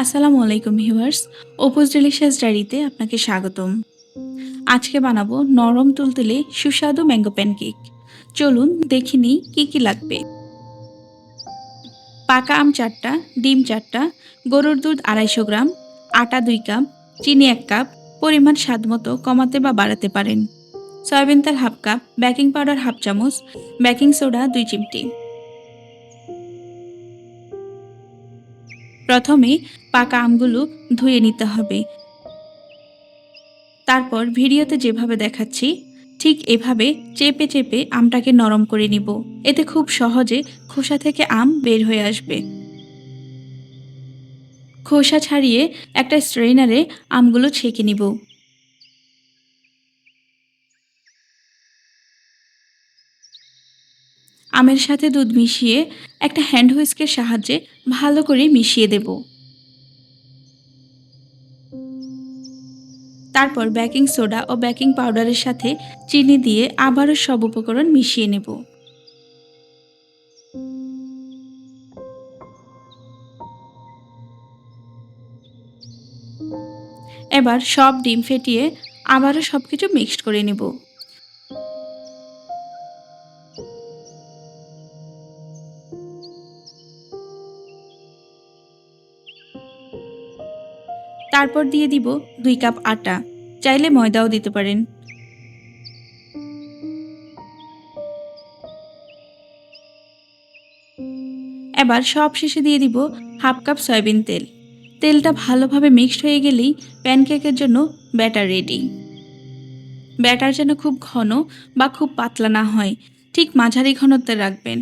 আসসালামু আলাইকুম viewers. অপুস delicious ডায়েরিতে আপনাকে স্বাগতম। আজকে বানাবো নরম তুলতুলে সুস্বাদু ম্যাঙ্গো প্যানকেক। চলুন দেখে নিই কী লাগবে। পাকা আম 4টা, ডিম 4টা, গরুর দুধ 250 গ্রাম, আটা 2 কাপ, চিনি 1 কাপ, পরিমাণ স্বাদমতো কমাতে বা বাড়াতে পারেন। সয়াবিন তেল 1/2 কাপ, বেকিং পাউডার 1/2 চামচ, বেকিং সোডা 2 চিমটি। প্রথমে পাকা আমগুলো ধুয়ে নিতে হবে। তারপর ভিডিওতে যেভাবে দেখাচ্ছি ঠিক এভাবে চেপে চেপে আমটাকে নরম করে নিব। এতে খুব সহজে খোসা থেকে আম বের হয়ে আসবে। খোসা ছাড়িয়ে একটা স্ট্রেইনারে আমগুলো ছেঁকে নিব। আমের সাথে দুধ মিশিয়ে একটা হ্যান্ড হুইস্কের সাহায্যে ভালো করে মিশিয়ে দেব। তারপর বেকিং সোডা ও বেকিং পাউডারের সাথে চিনি দিয়ে আবারও সব উপকরণ মিশিয়ে নেব। এবার সব ডিম ফেটিয়ে আবারও সবকিছু মিক্সড করে নেব। তারপর দিয়ে দিব 2 কাপ আটা, চাইলে ময়দাও দিতে পারেন। এবার সব শেষে দিয়ে দিব 1/2 কাপ সয়াবিন তেল। তেলটা ভালোভাবে মিক্সড হয়ে গেলেই প্যানকেকের জন্য ব্যাটার রেডি। ব্যাটার যেন খুব ঘন বা খুব পাতলা না হয়, ঠিক মাঝারি ঘনত্বে রাখবেন।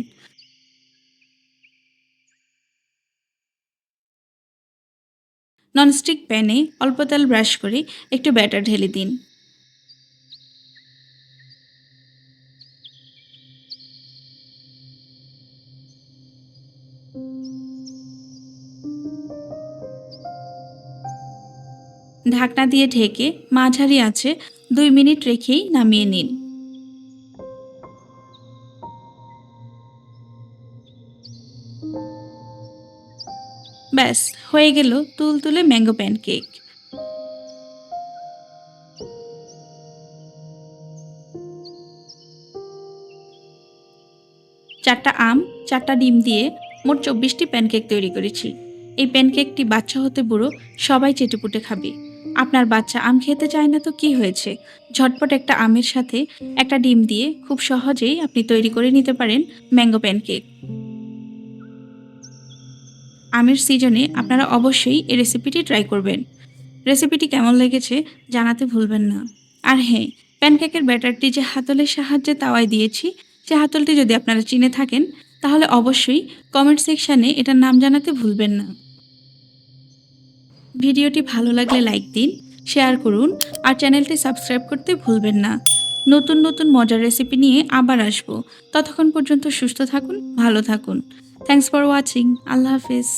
ননস্টিক প্যানে অল্প তেল ব্রাশ করে একটু ব্যাটার ঢেলে দিন। ঢাকনা দিয়ে ঢেকে মাঝারি আঁচে 2 মিনিট রেখেই নামিয়ে নিন। ব্যাস হয়ে গেল তুলতুলে ম্যাঙ্গো প্যানকেক। 4টা আম, 4টা ডিম দিয়ে মোট 24টি প্যানকেক তৈরি করেছি। এই প্যানকেকটি বাচ্চা হতে বুড়ো সবাই চেটেপুটে খাবে। আপনার বাচ্চা আম খেতে চায় না তো কি হয়েছে? ঝটপট একটা আমের সাথে একটা ডিম দিয়ে খুব সহজেই আপনি তৈরি করে নিতে পারেন ম্যাঙ্গো প্যানকেক। আমের সিজনে আপনারা অবশ্যই এই রেসিপিটি ট্রাই করবেন। রেসিপিটি কেমন লেগেছে জানাতে ভুলবেন না। আর হ্যাঁ, প্যানকেকের ব্যাটারটি যে হাতলের সাহায্যে তাওয়ায় দিয়েছি, সে হাতলটি যদি আপনারা চিনে থাকেন তাহলে অবশ্যই কমেন্ট সেকশানে এটার নাম জানাতে ভুলবেন না। ভিডিওটি ভালো লাগলে লাইক দিন, শেয়ার করুন আর চ্যানেলটি সাবস্ক্রাইব করতে ভুলবেন না। নতুন নতুন মজার রেসিপি নিয়ে আবার আসবো। ততক্ষণ পর্যন্ত সুস্থ থাকুন, ভালো থাকুন। Thanks for watching. আল্লাহ হাফেজ।